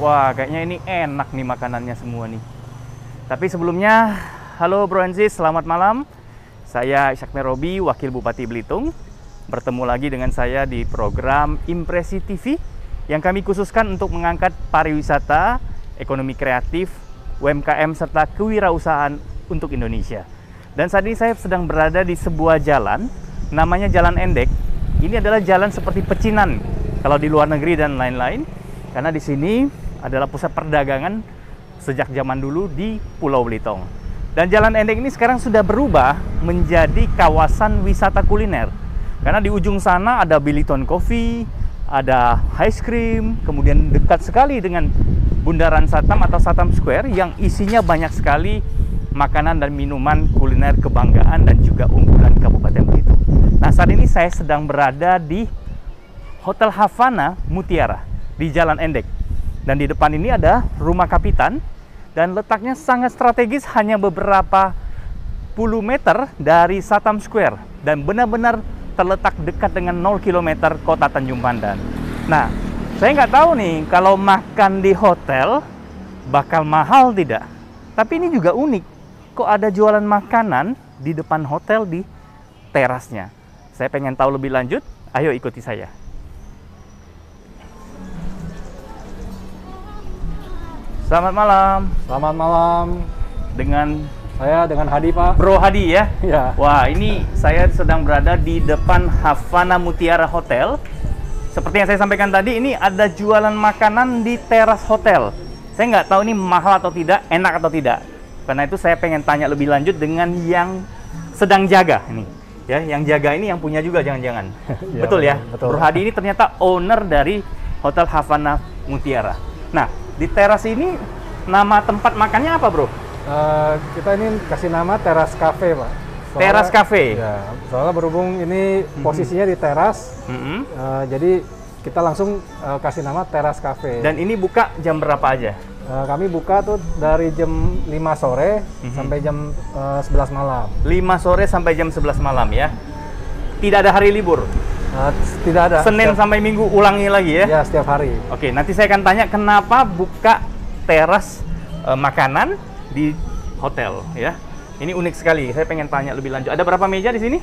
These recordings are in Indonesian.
Wah, kayaknya ini enak nih makanannya semua nih. Tapi sebelumnya, halo Bro and Sis, selamat malam. Saya Ishak Merobi, Wakil Bupati Belitung. Bertemu lagi dengan saya di program Impresi TV yang kami khususkan untuk mengangkat pariwisata, ekonomi kreatif, UMKM, serta kewirausahaan untuk Indonesia. Dan saat ini saya sedang berada di sebuah jalan, namanya Jalan Endek. Ini adalah jalan seperti pecinan kalau di luar negeri dan lain-lain. Karena di sini adalah pusat perdagangan sejak zaman dulu di Pulau Belitung. Dan Jalan Endek ini sekarang sudah berubah menjadi kawasan wisata kuliner. Karena di ujung sana ada Biliton Coffee, ada ice cream, kemudian dekat sekali dengan Bundaran Satam atau Satam Square yang isinya banyak sekali makanan dan minuman kuliner kebanggaan dan juga unggulan Kabupaten Belitung. Nah, saat ini saya sedang berada di Hotel Havana Mutiara di Jalan Endek. Dan di depan ini ada rumah kapitan dan letaknya sangat strategis, hanya beberapa puluh meter dari Satam Square dan benar-benar terletak dekat dengan 0 km kota Tanjung Pandan. Nah, saya nggak tahu nih kalau makan di hotel bakal mahal tidak. Tapi ini juga unik, kok ada jualan makanan di depan hotel di terasnya. Saya pengen tahu lebih lanjut, ayo ikuti saya. Selamat malam. Selamat malam. Saya dengan Hadi, Pak. Bro Hadi ya? Ya. Wah, ini saya sedang berada di depan Havana Mutiara Hotel. Seperti yang saya sampaikan tadi, ini ada jualan makanan di teras hotel. Saya nggak tahu ini mahal atau tidak, enak atau tidak. Karena itu saya pengen tanya lebih lanjut dengan yang sedang jaga ini. Ya, yang jaga ini yang punya juga jangan-jangan. Ya, betul ya? betul. Bro Hadi ini ternyata owner dari Hotel Havana Mutiara. Nah, di teras ini nama tempat makannya apa, Bro? Kita ini kasih nama Teras Cafe, Pak. Teras Cafe. Ya, soalnya berhubung ini posisinya di teras, jadi kita langsung kasih nama Teras Cafe. Dan ini buka jam berapa aja? Kami buka tuh dari jam 5 sore sampai jam 11 malam. 5 sore sampai jam 11 malam ya. Tidak ada hari libur? Tidak ada. Senin sampai Minggu ulangi lagi ya? Ya, setiap hari. Oke, nanti saya akan tanya kenapa buka teras makanan di hotel ya. Ini unik sekali. Saya pengen tanya lebih lanjut. Ada berapa meja di sini?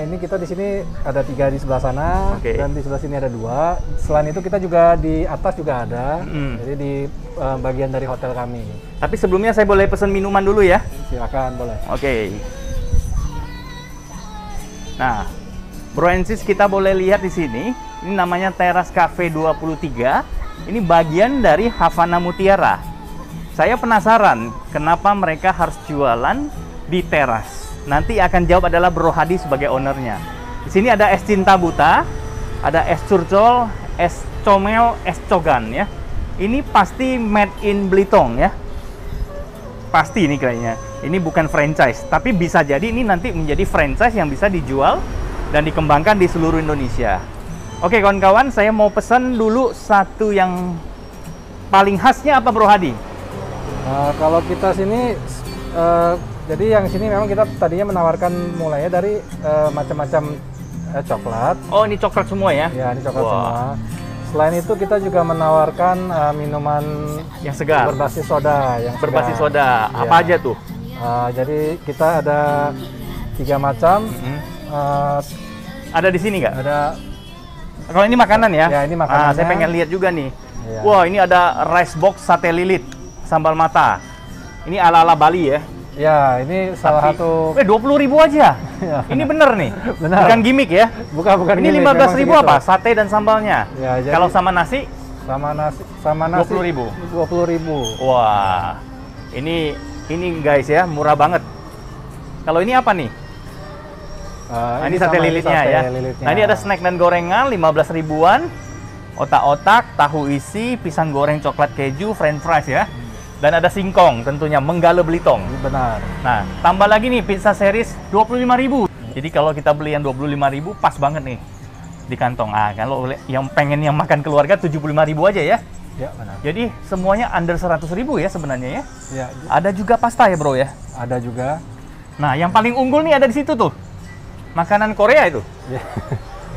Ini kita di sini ada 3 di sebelah sana, dan di sebelah sini ada 2. Selain itu kita juga di atas juga ada. Jadi di bagian dari hotel kami. Tapi sebelumnya saya boleh pesan minuman dulu ya? Silakan, boleh. Oke. Nah, Bro and Sis, kita boleh lihat di sini. Ini namanya Teras Cafe 23. Ini bagian dari Havana Mutiara. Saya penasaran kenapa mereka harus jualan di teras. Nanti akan jawab adalah Bro Hadi sebagai ownernya. Di sini ada es cinta buta, ada es curcol, es comel, es cogan ya. Ini pasti made in Belitung ya. Pasti ini kayaknya. Ini bukan franchise, tapi bisa jadi ini nanti menjadi franchise yang bisa dijual dan dikembangkan di seluruh Indonesia. Oke kawan-kawan, saya mau pesan dulu satu yang paling khasnya apa, Bro Hadi? Kalau kita sini, jadi yang sini memang kita tadinya menawarkan mulainya dari macam-macam coklat. Oh, ini coklat semua ya? Ya, ini coklat semua. Selain itu kita juga menawarkan minuman yang segar, berbasis soda. Berbasis soda, apa aja tuh? Jadi kita ada 3 macam. Ada di sini nggak? Ada. Kalau ini makanan ya? Ya, ini makanan. Saya pengen lihat juga nih. Ya. Wah, ini ada rice box sate lilit, sambal mata. Ini ala-ala Bali ya? Ya, ini salah satu. 20.000 aja. Ya, ini bener nih. Benar. Bukan gimmick ya? Bukan ini gimmick. 15.000 apa? Sate dan sambalnya. Ya, jadi kalau sama nasi? Sama nasi 20.000. 20.000. Wah. Ini guys ya, murah banget. Kalau ini apa nih? Ini sate lilitnya ya. Nah, ini ada snack dan gorengan 15 ribuan. Otak-otak, tahu isi, pisang goreng coklat keju, french fries ya. Dan ada singkong tentunya, menggale Belitung. Benar. Nah, tambah lagi nih pizza series 25.000. Jadi kalau kita beli yang 25.000 pas banget nih di kantong. Kalau yang pengen yang makan keluarga 75.000 aja ya. Ya, benar. Jadi semuanya under 100.000 ya sebenarnya ya. Ya. Ada juga pasta ya, Bro ya? Ada juga. Nah, yang paling unggul nih ada di situ tuh. Makanan Korea itu. Ya.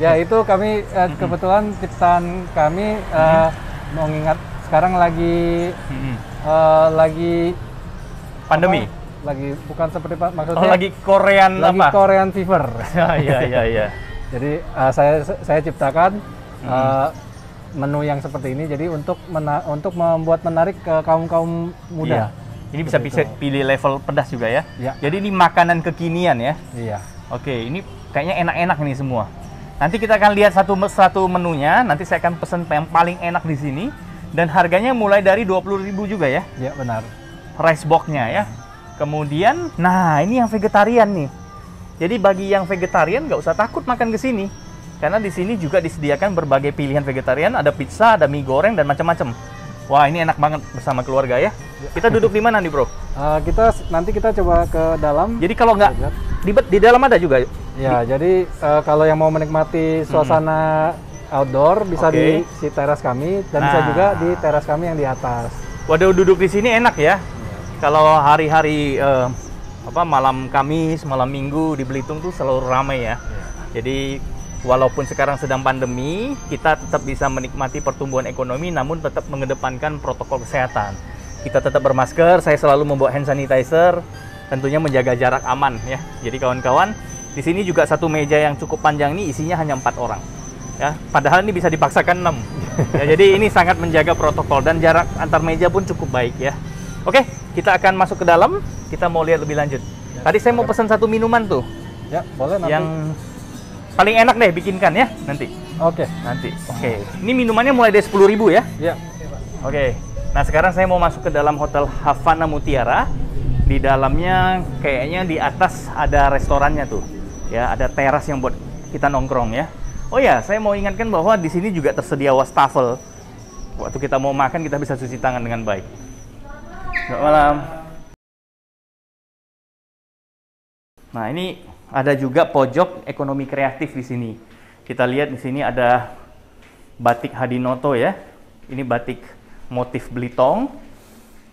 Ya, itu kami kebetulan ciptaan kami mengingat sekarang lagi pandemi. Lagi bukan seperti maksudnya. Oh, lagi Korean lagi apa? Korean fever. Iya. Jadi saya ciptakan menu yang seperti ini. Jadi untuk membuat menarik ke kaum muda. Iya. Ini bisa pilih level pedas juga ya. Iya. Jadi ini makanan kekinian ya. Iya. Oke, ini kayaknya enak-enak nih semua. Nanti kita akan lihat satu menunya. Nanti saya akan pesen yang paling enak di sini. Dan harganya mulai dari 20.000 juga ya. Iya, benar. Rice box-nya ya. Kemudian, nah ini yang vegetarian nih. Jadi bagi yang vegetarian nggak usah takut makan ke sini. Karena di sini juga disediakan berbagai pilihan vegetarian. Ada pizza, ada mie goreng, dan macam-macam. Wah, ini enak banget bersama keluarga ya. Kita duduk di mana nih, bro? Nanti kita coba ke dalam. Jadi kalau nggak, di dalam ada juga? Ya, jadi kalau yang mau menikmati suasana outdoor bisa di teras kami dan bisa juga di teras kami yang di atas. Waduh, duduk di sini enak ya. Kalau hari-hari malam Kamis, malam Minggu di Belitung tuh selalu ramai ya. Jadi walaupun sekarang sedang pandemi, kita tetap bisa menikmati pertumbuhan ekonomi namun tetap mengedepankan protokol kesehatan. Kita tetap bermasker, saya selalu membawa hand sanitizer, tentunya menjaga jarak aman ya. Jadi kawan-kawan, di sini juga satu meja yang cukup panjang ini isinya hanya 4 orang. Ya, padahal ini bisa dipaksakan 6. Ya, jadi ini sangat menjaga protokol dan jarak antar meja pun cukup baik ya. Oke, kita akan masuk ke dalam. Kita mau lihat lebih lanjut. Ya, tadi saya mau pesan satu minuman tuh. Ya, boleh nanti. Yang paling enak deh bikinkan ya nanti. Oke. Nanti. Oke. Ini minumannya mulai dari 10.000 ya? Ya. Oke. Nah, sekarang saya mau masuk ke dalam Hotel Havana Mutiara. Di dalamnya kayaknya di atas ada restorannya tuh. Ya, ada teras yang buat kita nongkrong ya. Oh ya, saya mau ingatkan bahwa di sini juga tersedia wastafel. Waktu kita mau makan, kita bisa cuci tangan dengan baik. Selamat malam. Nah, ini ada juga pojok ekonomi kreatif di sini. Kita lihat di sini ada batik Hadinoto ya. Ini batik motif Belitung.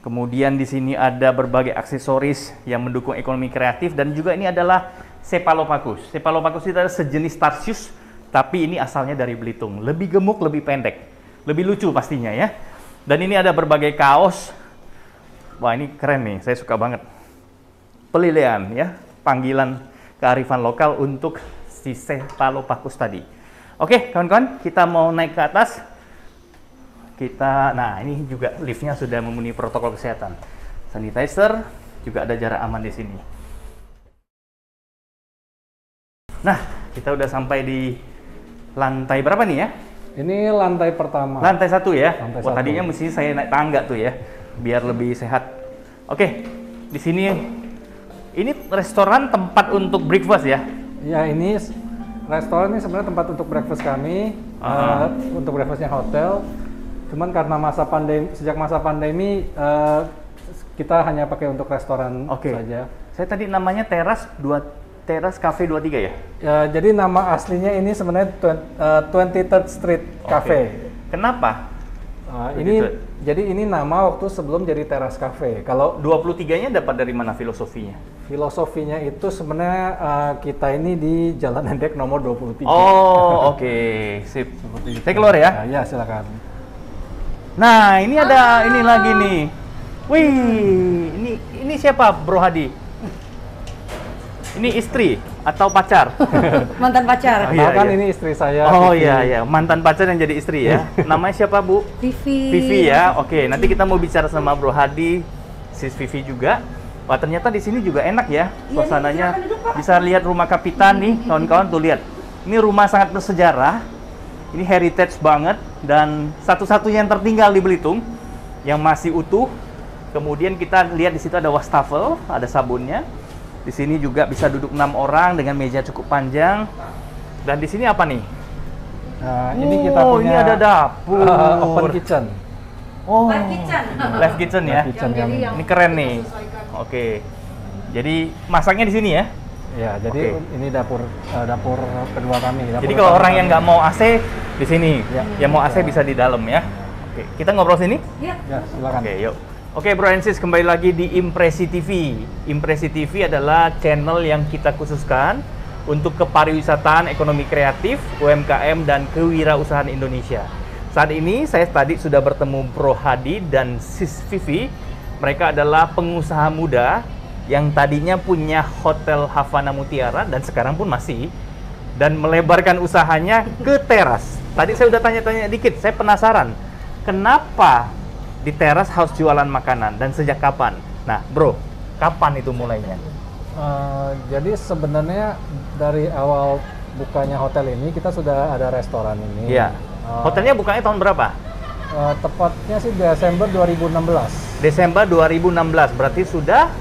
Kemudian di sini ada berbagai aksesoris yang mendukung ekonomi kreatif dan juga ini adalah Cephalophagus. Cephalophagus itu adalah sejenis tarsius, tapi ini asalnya dari Belitung. Lebih gemuk, lebih pendek. Lebih lucu pastinya ya. Dan ini ada berbagai kaos. Wah, ini keren nih, saya suka banget. Pelilian ya, panggilan kearifan lokal untuk si Cephalophagus tadi. Oke, kawan-kawan, kita mau naik ke atas. Nah ini juga liftnya sudah memenuhi protokol kesehatan. Sanitizer, juga ada jarak aman di sini. Nah, kita udah sampai di lantai berapa nih ya? Ini lantai pertama. Lantai 1 ya? Lantai Wah, 1. tadinya mesti saya naik tangga tuh ya, biar lebih sehat. Oke, di sini ini restoran tempat untuk breakfast ya? Ya, ini restoran ini sebenarnya tempat untuk breakfast kami, untuk breakfastnya hotel. Cuman karena sejak masa pandemi kita hanya pakai untuk restoran saja. Saya tadi namanya Teras Cafe 23 ya? Jadi nama aslinya ini sebenarnya 23rd Street Cafe. Kenapa? Jadi ini nama waktu sebelum jadi Teras Cafe. Kalau 23-nya dapat dari mana filosofinya? Filosofinya itu sebenarnya kita ini di Jalan Hendek nomor 23. Oh, oke. Sip. Saya keluar ya? Ya, silakan. Nah, ini ada ini lagi nih. Wih, ini siapa, Bro Hadi? Ini istri atau pacar? Mantan pacar. Oh, iya. Ini istri saya. Oh iya, mantan pacar yang jadi istri ya. Namanya siapa, Bu? Vivi. Vivi ya. Oke, nanti kita mau bicara sama Bro Hadi, Sis Vivi juga. Wah, ternyata di sini juga enak ya suasananya. Bisa lihat rumah kapitan nih, kawan-kawan tuh lihat. Ini rumah sangat bersejarah. Ini heritage banget dan satu-satunya yang tertinggal di Belitung yang masih utuh. Kemudian kita lihat di situ ada wastafel, ada sabunnya. Di sini juga bisa duduk 6 orang dengan meja cukup panjang. Dan di sini apa nih? Nah, ini kita punya ini ada dapur. Open kitchen. Oh, Live kitchen. Live kitchen ya. Kitchen Ini keren nih. Oke. Jadi masaknya di sini ya? Ya, jadi ini dapur kedua kami. Jadi kalau orang yang nggak mau AC di sini, yang mau AC bisa di dalam ya. Oke, kita ngobrol sini? Ya, silakan. Oke, yuk. Oke, Bro and Sis, kembali lagi di Impresi TV. Impresi TV adalah channel yang kita khususkan untuk kepariwisataan, ekonomi kreatif, UMKM, dan kewirausahaan Indonesia. Saat ini saya tadi sudah bertemu Bro Hadi dan Sis Vivi. Mereka adalah pengusaha muda yang tadinya punya Hotel Havana Mutiara dan sekarang pun masih, dan melebarkan usahanya ke teras. Tadi saya udah tanya-tanya dikit, saya penasaran kenapa di teras harus jualan makanan dan sejak kapan? Nah, Bro, kapan itu mulainya? Jadi sebenarnya dari awal bukanya hotel ini kita sudah ada restoran ini. Iya. Hotelnya bukanya tahun berapa? Tepatnya sih Desember 2016. Desember 2016, berarti sudah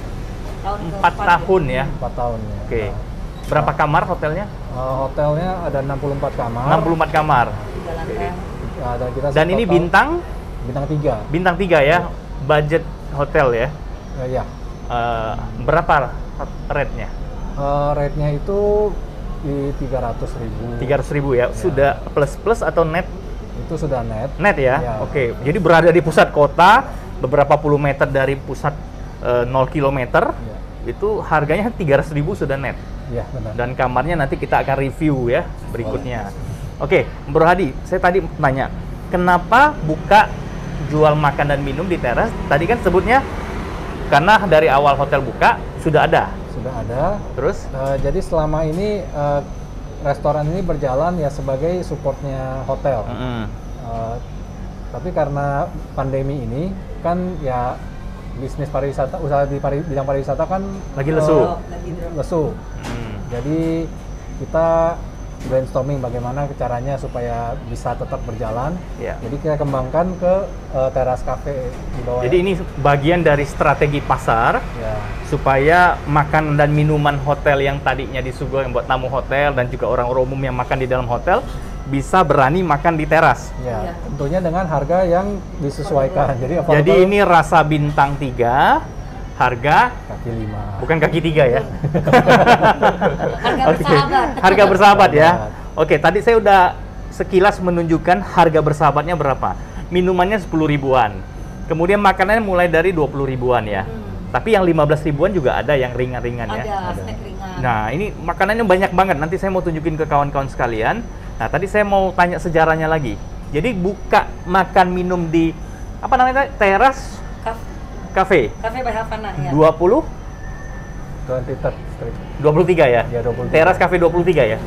4 tahun ya? 4 tahun ya. Oke. Berapa kamar hotelnya? Hotelnya ada 64 kamar. 64 kamar. Dan ini bintang? Bintang 3. Bintang 3 ya? Budget hotel ya? Iya. Berapa rate-nya? Rate-nya itu di 300.000. 300.000 ya? Sudah plus-plus atau net? Itu sudah net. Net ya? Ya. Oke. Jadi berada di pusat kota, beberapa puluh meter dari pusat 0 km, Ya. itu harganya 300.000 sudah net. Iya, benar. Dan kamarnya nanti kita akan review ya berikutnya. Oke, Bro Hadi, saya tadi nanya, kenapa buka jual makan dan minum di teras? Tadi kan sebutnya karena dari awal hotel buka sudah ada. Sudah ada. Terus? Jadi selama ini restoran ini berjalan ya sebagai supportnya hotel. Tapi karena pandemi ini kan ya bisnis pariwisata, usaha di bidang pariwisata kan Lagi lesu. lesu. Jadi kita brainstorming bagaimana caranya supaya bisa tetap berjalan. Ya. Jadi kita kembangkan ke teras cafe di bawah. Jadi ini bagian dari strategi pasar Ya. supaya makan dan minuman hotel yang tadinya disuguhkan buat tamu hotel dan juga orang umum yang makan di dalam hotel bisa berani makan di teras. Ya, tentunya dengan harga yang disesuaikan. Jadi Jadi ini rasa bintang 3, harga kaki 5. bukan kaki 3 ya. Harga Oke. bersahabat. Harga bersahabat ya. Oke, tadi saya udah sekilas menunjukkan harga bersahabatnya berapa. Minumannya 10 ribuan. Kemudian makanannya mulai dari 20 ribuan ya. Tapi yang 15 ribuan juga ada yang ringan-ringan ya. Ada snack ringan. Nah, ini makanannya banyak banget. Nanti saya mau tunjukin ke kawan-kawan sekalian. Nah, tadi saya mau tanya sejarahnya lagi. Jadi buka makan minum di apa namanya? Teras Cafe. Cafe by Havana ya. 23 Street. ya? Ya, 23. Teras Cafe 23 ya?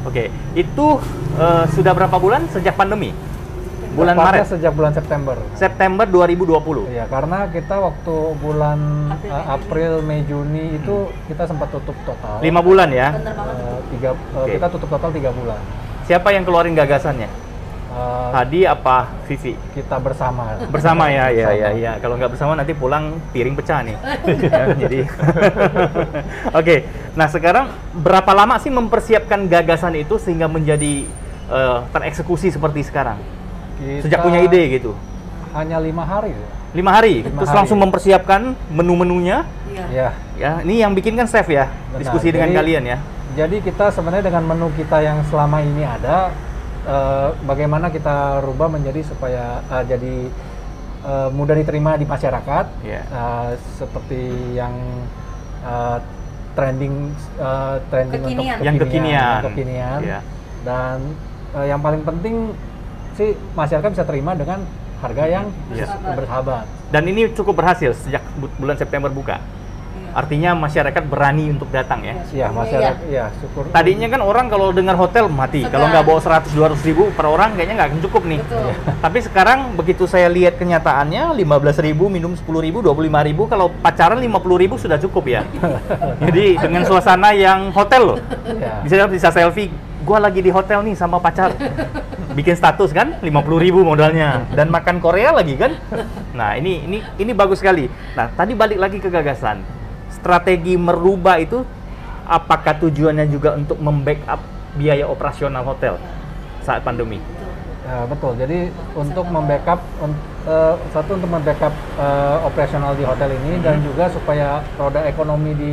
Oke. Itu sudah berapa bulan sejak pandemi? Bulan Tepatnya Maret. sejak bulan September. September 2020. Iya, karena kita waktu bulan April, Mei, Juni itu kita sempat tutup total. 5 bulan ya? Bener banget. Oke. Kita tutup total 3 bulan. Siapa yang keluarin gagasannya? Hadi apa Vivi? Kita bersama. Bersama ya, ya. Kalau nggak bersama nanti pulang piring pecah nih. Ya, jadi, oke. Nah sekarang berapa lama sih mempersiapkan gagasan itu sehingga menjadi tereksekusi seperti sekarang? Sejak punya ide gitu? Hanya 5 hari. 5 hari? 5 Terus hari. langsung mempersiapkan menu-menunya? Iya. Ya. Ya, ini yang bikin kan chef ya? Benar. Diskusi dengan Jadi- kalian ya? Jadi kita sebenarnya dengan menu kita yang selama ini ada, bagaimana kita rubah menjadi supaya jadi mudah diterima di masyarakat, Iya. seperti yang trending Kekinian. Yang kekinian. kekinian. Iya. Dan yang paling penting sih masyarakat bisa terima dengan harga yang Iya. bersahabat. Dan ini cukup berhasil sejak bulan September buka? Iya. Artinya masyarakat berani untuk datang ya? Ya, masyarakat, ya syukur. Tadinya kan orang kalau dengar hotel mati. Segan. Kalau nggak bawa 100-200 ribu per orang kayaknya nggak akan cukup nih. Betul. Tapi sekarang begitu saya lihat kenyataannya 15 ribu, minum 10 ribu, 25 ribu. Kalau pacaran 50 ribu sudah cukup ya. Jadi dengan suasana yang hotel loh. Ya. Bisa selfie. Gua lagi di hotel nih sama pacar. Bikin status kan 50 ribu modalnya. Dan makan Korea lagi kan. Nah ini bagus sekali. Nah tadi balik lagi ke gagasan. Strategi merubah itu apakah tujuannya juga untuk membackup biaya operasional hotel saat pandemi? Ya, betul. Jadi untuk membackup satu untuk membackup operasional di hotel ini dan juga supaya roda ekonomi di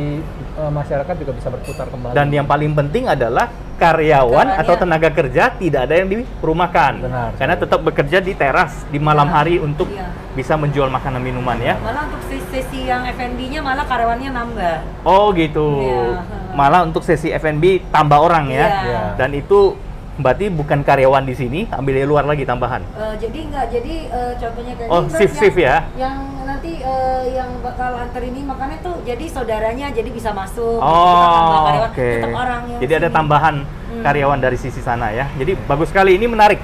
masyarakat juga bisa berputar kembali. Dan yang paling penting adalah karyawan Karyawannya. atau tenaga kerja tidak ada yang dirumahkan. Benar. Karena tetap bekerja di teras di malam Iya. hari untuk Iya. bisa menjual makanan minuman ya. Malah untuk sesi yang F&B-nya malah karyawannya nambah. Oh gitu. Iya. Malah untuk sesi F&B tambah orang ya. Iya. Dan itu Berarti bukan karyawan di sini, ambil dari luar lagi tambahan. Jadi contohnya kayak Oh, ini, Bro, shift ya. yang nanti yang bakal antar ini makannya tuh jadi saudaranya jadi bisa masuk. Kita tambah Oh, karyawan, oke. tetap orang yang Jadi ada sini. tambahan karyawan dari sisi sana ya. Jadi bagus sekali, ini menarik.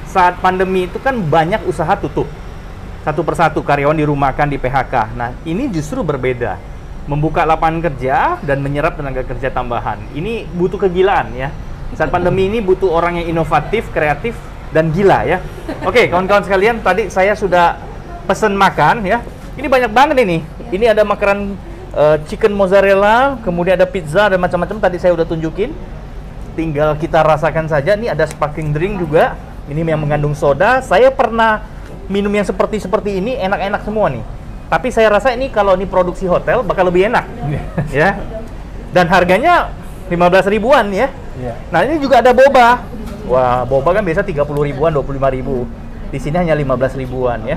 Saat pandemi itu kan banyak usaha tutup. Satu persatu karyawan dirumahkan, di PHK. Nah, ini justru berbeda. Membuka lapangan kerja dan menyerap tenaga kerja tambahan. Ini butuh kegilaan ya. Saat pandemi ini butuh orang yang inovatif, kreatif, dan gila ya. Oke, kawan-kawan sekalian, tadi saya sudah pesen makan ya. Ini banyak banget ini. Ini ada makanan chicken mozzarella, kemudian ada pizza dan macam-macam. Tadi saya udah tunjukin. Tinggal kita rasakan saja. Ini ada sparkling drink juga. Ini yang mengandung soda. Saya pernah minum yang seperti ini, enak-enak semua nih. Tapi saya rasa ini kalau ini produksi hotel bakal lebih enak. Ya. Dan harganya 15 ribuan ya. Iya. Nah, ini juga ada boba. Wah, boba kan biasa 30 ribuan, 25 ribu. Di sini hanya 15 ribuan ya.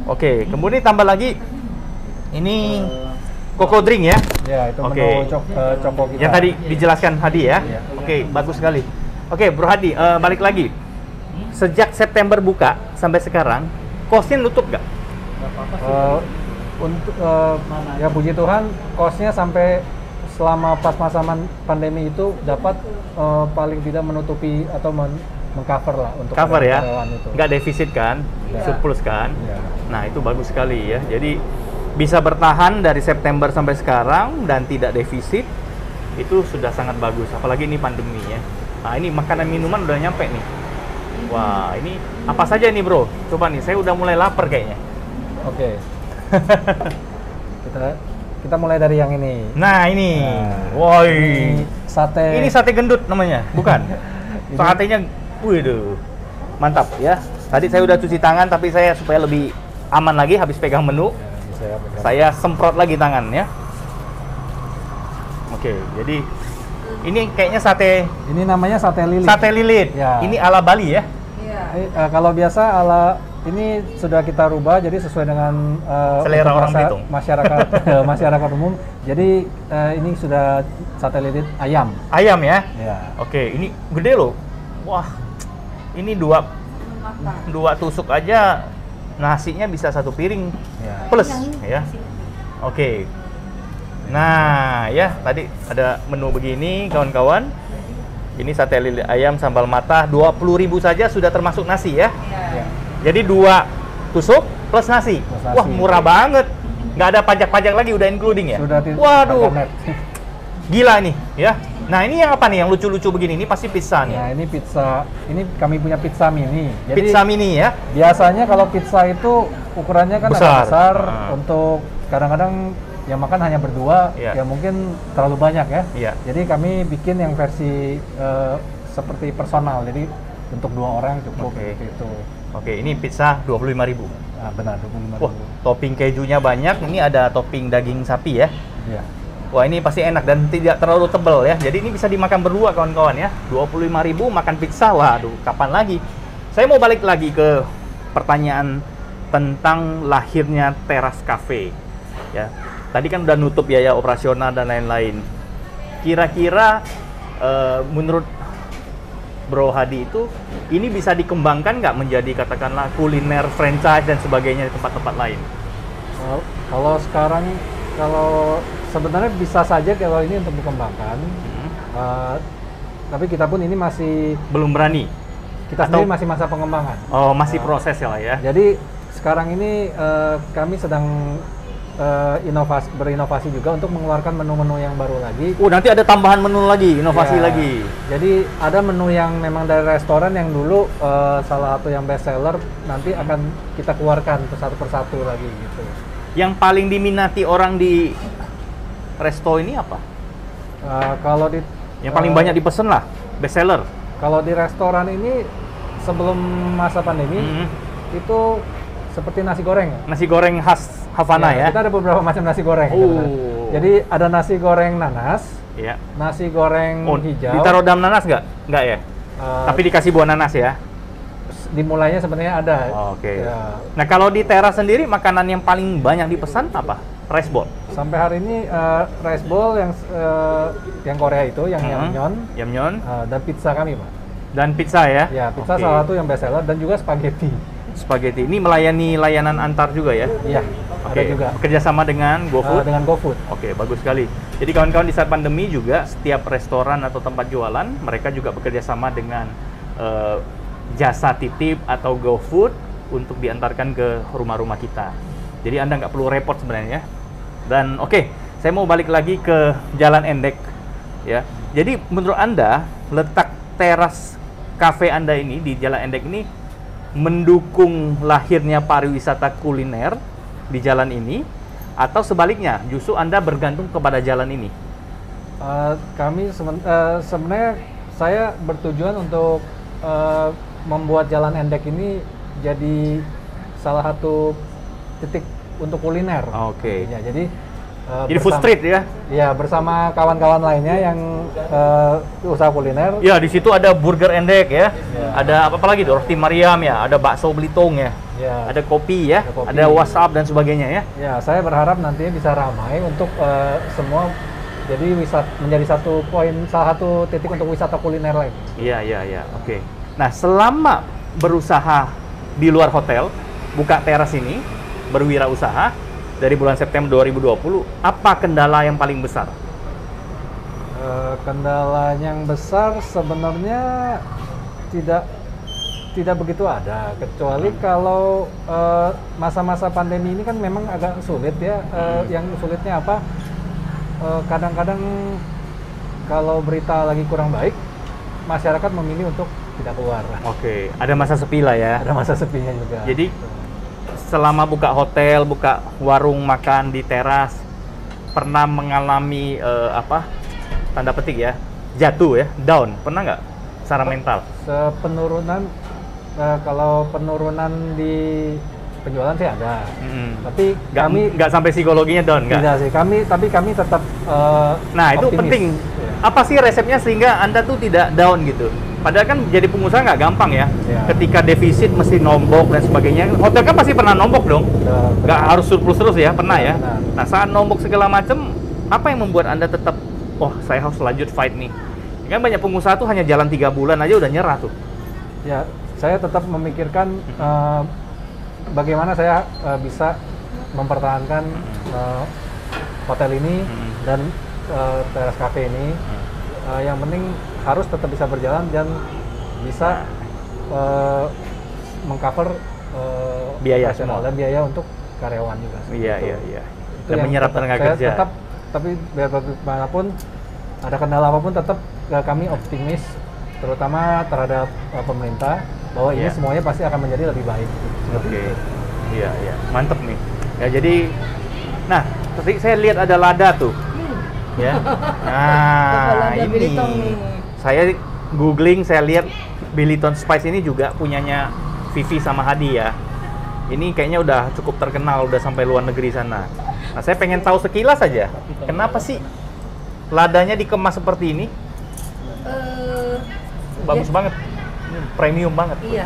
Oke, kemudian tambah lagi ini Coco drink ya. Ya, itu Oke. menu Coco kita. Yang tadi dijelaskan Hadi ya. Iya. Oke, bagus sekali. Oke, Bro Hadi, balik lagi. Sejak September buka sampai sekarang, kosnya nutup nggak? Untuk ya puji Tuhan, kosnya sampai selama pas masa pandemi itu dapat paling tidak menutupi atau mengcover lah untuk Cover ya, karyawan itu. nggak defisit kan, Ya. surplus kan. Ya. Nah, itu bagus sekali ya. Jadi bisa bertahan dari September sampai sekarang dan tidak defisit, itu sudah sangat bagus. Apalagi ini pandemi ya. Nah, ini makanan minuman udah nyampe nih. Wah, ini apa saja nih bro? Coba nih, saya udah mulai lapar kayaknya. Oke. kita mulai dari yang ini. Nah, ini. Nah, Woi. Ini sate. Ini sate gendut namanya, bukan? Satenya, waduh, mantap ya. Tadi saya udah cuci tangan, tapi saya supaya lebih aman lagi habis pegang menu, Ya, pegang. saya semprot lagi tangan ya. Oke, jadi ini kayaknya sate Ini namanya sate lilit. sate lilit. Ya. Ini ala Bali ya. Iya. Kalau biasa ini sudah kita rubah jadi sesuai dengan Selera untuk orang Belitung. masyarakat masyarakat umum. Jadi ini sudah sate lilit ayam. Ayam ya. Ya. Oke, ini gede loh. Wah, ini dua tusuk aja nasinya bisa satu piring Ya. plus ya. Oke. Nah, ya tadi ada menu begini kawan-kawan. Ini sate lilit ayam sambal matah 20.000 saja sudah termasuk nasi ya. Iya. Ya. Jadi 2 tusuk plus nasi. Plus nasi. Wah, murah banget. Nggak ada pajak-pajak lagi, udah including ya. Sudah Waduh, harga net. gila nih ya. Nah, ini yang apa nih yang lucu-lucu begini? Ini pasti pizza nih. Nah, ini pizza. Ini kami punya pizza mini. Jadi Pizza mini ya. biasanya kalau pizza itu ukurannya kan Besar. agak besar Ah. untuk kadang-kadang yang makan hanya berdua, Iya. ya mungkin terlalu banyak ya. Iya. Jadi kami bikin yang versi seperti personal. Jadi untuk 2 orang cukup Oke. gitu. Oke, ini pizza 25.000. Nah, benar 25.000. Wah, topping kejunya banyak. Ini ada topping daging sapi ya. Iya. Wah, ini pasti enak dan tidak terlalu tebal ya. Jadi ini bisa dimakan berdua kawan-kawan ya. 25.000 makan pizza. Waduh, kapan lagi? Saya mau balik lagi ke pertanyaan tentang lahirnya Teras Cafe. Ya. Tadi kan udah nutup biaya operasional dan lain-lain. Kira-kira menurut Bro Hadi itu ini bisa dikembangkan nggak menjadi katakanlah kuliner franchise dan sebagainya di tempat-tempat lain? Kalau sekarang, kalau sebenarnya bisa saja kalau ini untuk dikembangkan, tapi kita pun ini masih, Belum berani. kita Atau- sendiri masih masa pengembangan. Oh, masih proses ya lah ya. Jadi sekarang ini kami sedang berinovasi juga untuk mengeluarkan menu-menu yang baru lagi. Nanti ada tambahan menu lagi, inovasi Ya, lagi. Jadi ada menu yang memang dari restoran yang dulu salah satu yang best seller, nanti akan kita keluarkan satu persatu lagi gitu. Yang paling diminati orang di resto ini apa? Kalau di Yang paling banyak dipesen lah, best seller. kalau di restoran ini sebelum masa pandemi itu seperti nasi goreng. Nasi goreng khas Havana ya. Kita ada beberapa macam nasi goreng. Oh. Jadi ada nasi goreng nanas, Iya. nasi goreng Oh, hijau. ditaruh dalam nanas nggak? Nggak ya? Tapi dikasih buah nanas ya? dimulainya sebenarnya ada. Oke. Ya, Nah, kalau di Teras sendiri makanan yang paling banyak dipesan apa? Rice bowl. sampai hari ini rice bowl yang Korea itu yang yamnyeon Yamnyeon. dan pizza kami, Pak. Dan pizza ya? Ya, pizza Oke. salah satu yang best seller dan juga spaghetti. Spaghetti. Ini melayani layanan antar juga ya? Iya, ada Oke. juga. Bekerja sama dengan GoFood? Dengan GoFood. Oke, bagus sekali. Jadi kawan-kawan di saat pandemi juga setiap restoran atau tempat jualan mereka juga bekerja sama dengan jasa titip atau GoFood untuk diantarkan ke rumah-rumah kita. Jadi Anda nggak perlu repot sebenarnya. Dan oke, saya mau balik lagi ke Jalan Endek ya. Jadi menurut Anda letak teras kafe Anda ini di Jalan Endek ini mendukung lahirnya pariwisata kuliner di jalan ini, atau sebaliknya justru Anda bergantung kepada jalan ini? Sebenarnya saya bertujuan untuk membuat Jalan Endek ini jadi salah satu titik untuk kuliner. Oke. Ya, jadi Food street ya? Ya, bersama kawan-kawan lainnya yang usaha kuliner. Ya, di situ ada burger Endek ya. Ya. Ada apa lagi tuh? Roti Mariam ya, ada bakso Belitung ya. Ya. Ada kopi ya, Ada kopi. ada WhatsApp dan sebagainya ya. Ya, saya berharap nantinya bisa ramai untuk semua, jadi menjadi salah satu titik untuk wisata kuliner lagi. Iya. Oke. Nah, selama berusaha di luar hotel, buka teras ini, berwirausaha dari bulan September 2020, apa kendala yang paling besar? Kendala yang besar sebenarnya tidak begitu ada, kecuali kalau masa-masa pandemi ini kan memang agak sulit ya. Yang sulitnya apa? Kadang-kadang kalau berita lagi kurang baik, masyarakat memilih untuk tidak keluar. Oke, ada masa sepi lah ya. Ada masa sepinya juga. Jadi selama buka hotel, buka warung makan di teras, pernah mengalami tanda petik ya, jatuh ya, down, pernah nggak secara mental? Penurunan, kalau penurunan di penjualan sih ada, tapi kami nggak sampai psikologinya down, nggak? tidak sih, kami tetap Nah, itu optimis. penting. Ya. Apa sih resepnya sehingga Anda tuh tidak down gitu? Padahal kan jadi pengusaha nggak gampang ya. Ya. Ketika defisit mesti nombok dan sebagainya. Hotel kan pasti pernah nombok dong. Nggak harus surplus terus ya, pernah ya. Benar. Nah, saat nombok segala macam, apa yang membuat Anda tetap, oh saya harus lanjut fight nih? Kan banyak pengusaha tuh hanya jalan 3 bulan aja udah nyerah tuh. Ya, saya tetap memikirkan bagaimana saya bisa mempertahankan hotel ini dan teras cafe ini. Yang penting harus tetap bisa berjalan dan bisa mengcover Biaya operasional semua. dan biaya untuk karyawan juga. Iya. Itu Dan yang menyerap tetap- tenaga saya kerja. Tetap, tapi biar bagaimanapun ada kendala apapun tetap kami optimis, terutama terhadap pemerintah, bahwa ini Iya. semuanya pasti akan menjadi lebih baik. Oke. Iya. Mantep nih. Ya jadi, nah, tadi saya lihat ada lada tuh. Ya. Nah, Lada ini. Bilitong nih. Saya googling, saya lihat Bilitong Spice ini juga punyanya Vivi sama Hadi ya. Ini kayaknya udah cukup terkenal, udah sampai luar negeri sana. Nah, saya pengen tahu sekilas aja, kenapa sih ladanya dikemas seperti ini? Bagus banget. Ini premium banget. Iya.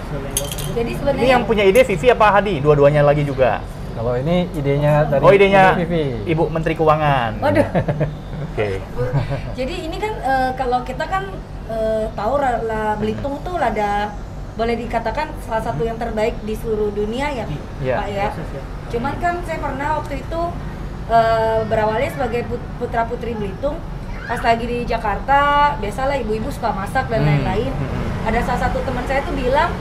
Jadi sebenarnya Ini yang punya ide Vivi apa Hadi? Dua-duanya lagi juga. Kalau ini idenya dari Idenya Vivi. Ibu Menteri Keuangan. Waduh. Oke. Jadi ini kan kalau kita kan tahu Belitung tuh lada boleh dikatakan salah satu yang terbaik di seluruh dunia ya, Iya. Pak ya. Cuman kan saya pernah waktu itu berawalnya sebagai putra putri Belitung, pas lagi di Jakarta, biasalah ibu-ibu suka masak dan lain-lain. Ada salah satu teman saya tuh bilang,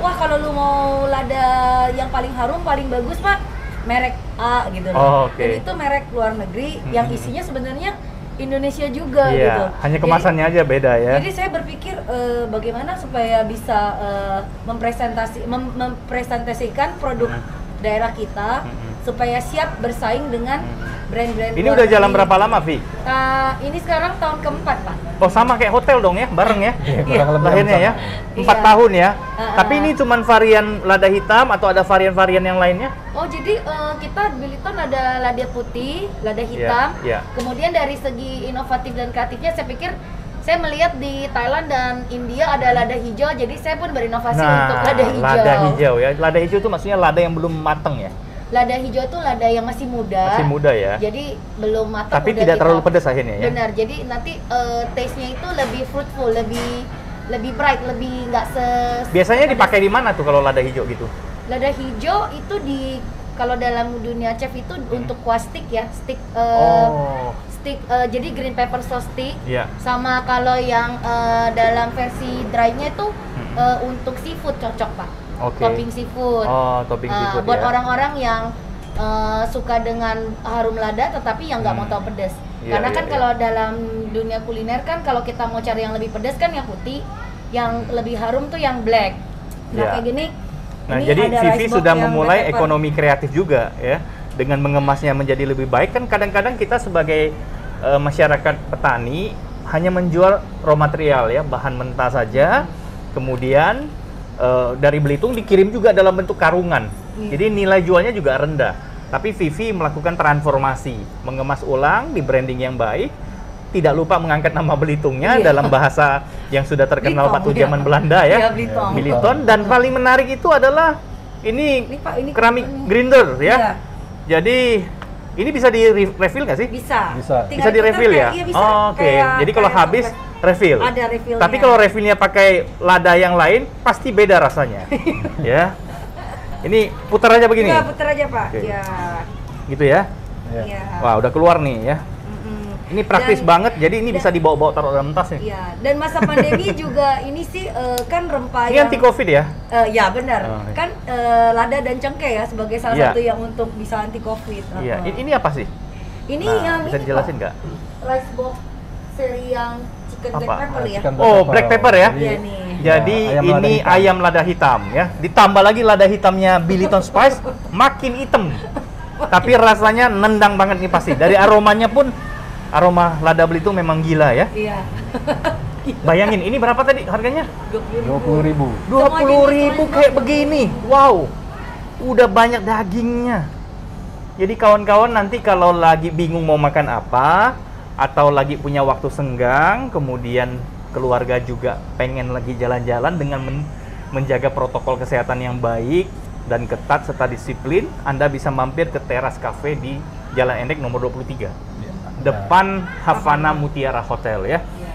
wah kalau lu mau lada yang paling harum, paling bagus Pak, merek A gitu loh. Oh, oke. Dan itu merek luar negeri yang isinya sebenarnya Indonesia juga Iya, gitu. hanya kemasannya aja beda ya. Jadi saya berpikir bagaimana supaya bisa mempresentasikan produk daerah kita supaya siap bersaing dengan brand-brand. Ini luar udah jalan negeri. berapa lama, Vi? Ini sekarang tahun keempat, Pak. Oh, sama kayak hotel dong ya, bareng ya? Kurang lebih Lahirnya ya, sama. 4 Iya. tahun ya. Ah, Tapi ah. ini cuman varian lada hitam atau ada varian-varian yang lainnya? Oh, jadi kita di Bilitong ada lada putih, lada hitam. iya. Kemudian dari segi inovatif dan kreatifnya saya pikir saya melihat di Thailand dan India ada lada hijau, jadi saya pun berinovasi untuk lada hijau. lada hijau ya. Lada hijau itu maksudnya lada yang belum matang ya? Lada hijau itu lada yang masih muda. Masih muda ya. Jadi belum matang. Tapi udah tidak kita- terlalu pedas akhirnya ya? Benar. Jadi nanti taste-nya itu lebih fruitful, lebih lebih bright, lebih nggak Biasanya dipakai di mana tuh kalau lada hijau gitu? Lada hijau itu kalau dalam dunia chef itu untuk kuah stick ya, stick stick jadi green pepper sauce stick. Iya. Sama kalau yang dalam versi dry-nya itu untuk seafood cocok, Pak. Oke. Topping seafood. Oh, topping seafood buat ya. orang-orang yang suka dengan harum lada tetapi yang nggak mau tahu pedas. Iya, Karena iya, kan iya. kalau dalam dunia kuliner kan kalau kita mau cari yang lebih pedas kan yang putih, yang lebih harum tuh yang black. Nah, Iya. kayak gini. Nah, ini jadi ada Vivi rice box sudah yang memulai black pepper. ekonomi kreatif juga ya, dengan mengemasnya menjadi lebih baik. Kan kadang-kadang kita sebagai masyarakat petani hanya menjual raw material ya, bahan mentah saja, kemudian dari Belitung dikirim juga dalam bentuk karungan. Iya. Jadi nilai jualnya juga rendah. Tapi Vivi melakukan transformasi, mengemas ulang di branding yang baik, tidak lupa mengangkat nama Belitungnya Iya. dalam bahasa yang sudah terkenal Blitong, waktu iya. zaman Belanda ya. Iya, Blitong. Biliton, dan paling menarik itu adalah ini Ini, Pak, ini keramik ini. grinder ya. Iya. Jadi ini bisa di refill nggak sih? Bisa. Bisa. Tinggal Bisa di refill ya? Iya, bisa. Oh, oke. Kayak- Jadi kalau kayak habis toples. refill. Ada refillnya. Tapi kalau refillnya pakai lada yang lain pasti beda rasanya. Ya. Ini putar aja begini. Iya, putar aja, Pak. Oke. Iya. Gitu ya. Iya. Iya. Wah, udah keluar nih ya. Mm-mm. Ini praktis Dan- banget. Jadi ini dan- bisa dibawa-bawa taruh dalam tas nih. Iya, dan masa pandemi juga ini sih kan rempah Ini yang anti Covid ya? ya benar. Oh, iya. Kan lada dan cengkeh ya sebagai salah Iya. satu yang untuk bisa anti Covid. Iya. Ini apa sih? Ini Nah, yang bisa ini, dijelasin Pak. nggak? Rice box seri yang chicken black Apa? pepper ya. Chicken Oh, black pepper ya? Iya nih. Jadi Ya, ayam lada ini hitam. ayam lada hitam ya. Ditambah lagi lada hitamnya Biliton Spice, makin hitam. Tapi rasanya nendang banget nih pasti. Dari aromanya pun, aroma lada Belitung memang gila ya. Iya. Bayangin, ini berapa tadi harganya? 20.000. 20.000 kayak begini. Wow, udah banyak dagingnya. Jadi kawan-kawan nanti kalau lagi bingung mau makan apa, atau lagi punya waktu senggang, kemudian keluarga juga pengen lagi jalan-jalan dengan menjaga protokol kesehatan yang baik dan ketat serta disiplin, Anda bisa mampir ke Teras Cafe di Jalan Endek nomor 23. Depan Havana Mutiara Hotel ya. Iya.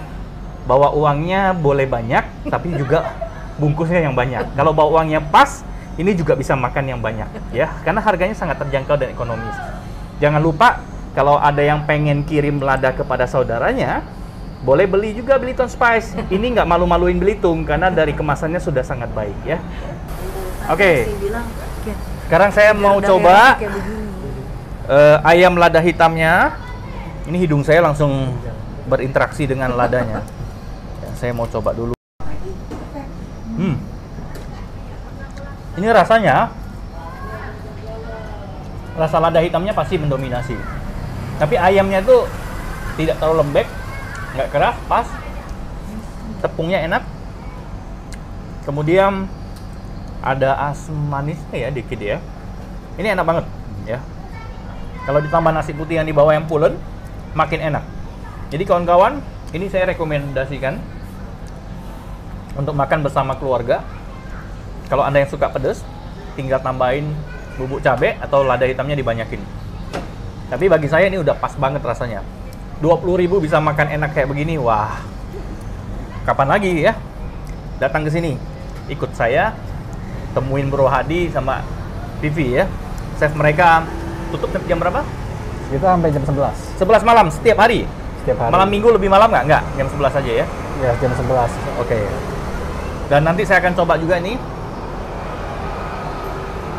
Bawa uangnya boleh banyak, tapi juga bungkusnya yang banyak. Kalau bawa uangnya pas, ini juga bisa makan yang banyak ya, karena harganya sangat terjangkau dan ekonomis. Jangan lupa kalau ada yang pengen kirim lada kepada saudaranya, boleh beli juga Biliton Spice. Ini nggak malu-maluin Belitung karena dari kemasannya sudah sangat baik ya. Oke. Saya bilang, "Ken, Sekarang saya mau daerah coba kayak begini." ayam lada hitamnya. Ini hidung saya langsung berinteraksi dengan ladanya. Ya, saya mau coba dulu. Ini rasanya, rasa lada hitamnya pasti mendominasi. Tapi ayamnya tuh tidak terlalu lembek, nggak keras, pas. Tepungnya enak. Kemudian ada asam manisnya ya, dikit ya. Ini enak banget ya. Kalau ditambah nasi putih yang di bawah yang pulen, makin enak. Jadi kawan-kawan, ini saya rekomendasikan untuk makan bersama keluarga. Kalau Anda yang suka pedas, tinggal tambahin bubuk cabai atau lada hitamnya dibanyakin. Tapi bagi saya ini udah pas banget rasanya. 20.000 bisa makan enak kayak begini, wah. Kapan lagi ya? Datang ke sini. Ikut saya, temuin Bro Hadi sama Vivi ya. Chef mereka tutup jam berapa? Kita sampai jam 11. 11 malam setiap hari. Setiap hari. Malam minggu lebih malam nggak? Nggak, jam 11 aja ya. Ya, jam 11. Oke. Dan nanti saya akan coba juga nih.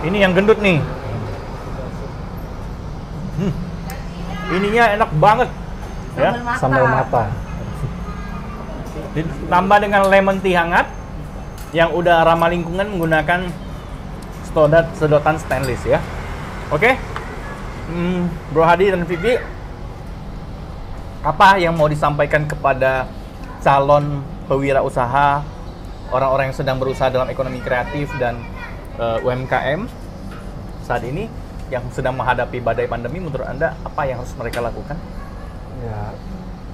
Ini yang gendut nih. Ininya enak banget. Ya. Sambal mata. Ditambah dengan lemon tea hangat yang udah ramah lingkungan menggunakan sedotan stainless ya. Oke. Bro Hadi dan Vivi, apa yang mau disampaikan kepada calon pewirausaha, orang-orang yang sedang berusaha dalam ekonomi kreatif dan UMKM saat ini yang sedang menghadapi badai pandemi? Menurut Anda apa yang harus mereka lakukan? Ya,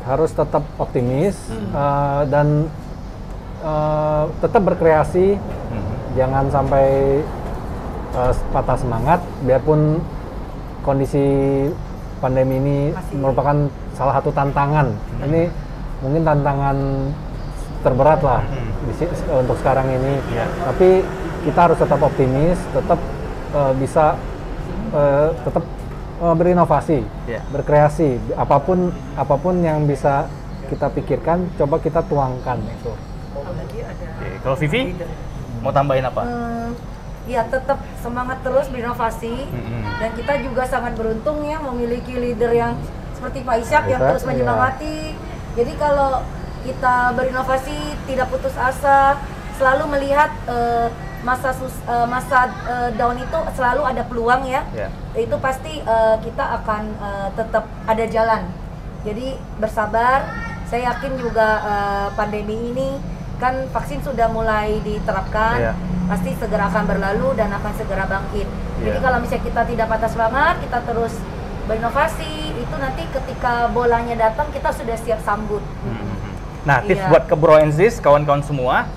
harus tetap optimis dan tetap berkreasi. Jangan sampai patah semangat, biarpun kondisi pandemi ini merupakan salah satu tantangan. Ini mungkin tantangan terberat lah untuk sekarang ini. Iya. Tapi kita harus tetap optimis, tetap bisa tetap berinovasi, berkreasi, apapun yang bisa kita pikirkan, coba kita tuangkan itu. Oke, kalau Vivi mau tambahin apa? Ya tetap semangat terus berinovasi, dan kita juga sangat beruntung ya memiliki leader yang seperti Pak Ishak yang terus menyemangati. Jadi kalau kita berinovasi tidak putus asa, selalu melihat masa down itu selalu ada peluang ya. Itu pasti kita akan tetap ada jalan. Jadi bersabar. Saya yakin juga pandemi ini kan vaksin sudah mulai diterapkan, pasti segera akan berlalu dan akan segera bangkit. Jadi kalau misalnya kita tidak patah semangat, kita terus berinovasi, itu nanti ketika bolanya datang kita sudah siap sambut. Nah, tips buat ke Bro and Sis, kawan-kawan semua,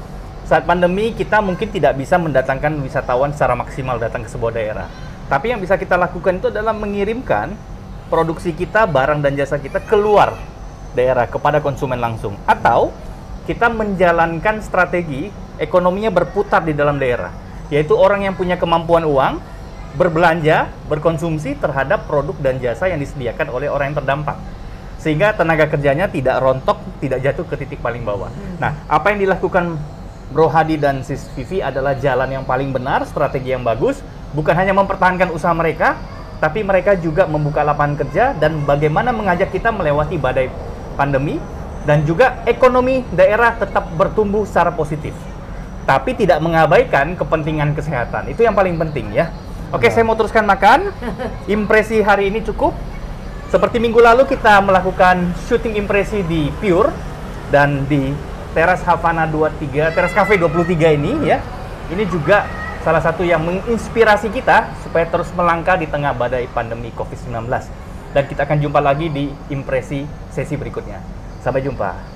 saat pandemi kita mungkin tidak bisa mendatangkan wisatawan secara maksimal datang ke sebuah daerah. Tapi yang bisa kita lakukan itu adalah mengirimkan produksi kita, barang dan jasa kita keluar daerah kepada konsumen langsung. Atau kita menjalankan strategi ekonominya berputar di dalam daerah, yaitu orang yang punya kemampuan uang berbelanja, berkonsumsi terhadap produk dan jasa yang disediakan oleh orang yang terdampak, sehingga tenaga kerjanya tidak rontok, tidak jatuh ke titik paling bawah. Nah, apa yang dilakukan Bro Hadi dan Sis Vivi adalah jalan yang paling benar, strategi yang bagus, bukan hanya mempertahankan usaha mereka, tapi mereka juga membuka lapangan kerja dan bagaimana mengajak kita melewati badai pandemi, dan juga ekonomi daerah tetap bertumbuh secara positif, tapi tidak mengabaikan kepentingan kesehatan. Itu yang paling penting ya. Oke, saya mau teruskan makan. Impresi hari ini cukup. Seperti minggu lalu kita melakukan syuting impresi di Pure dan di Teras Havana 23, Teras Cafe 23 ini ya. Ini juga salah satu yang menginspirasi kita supaya terus melangkah di tengah badai pandemi COVID-19. Dan kita akan jumpa lagi di impresi sesi berikutnya. Sampai jumpa.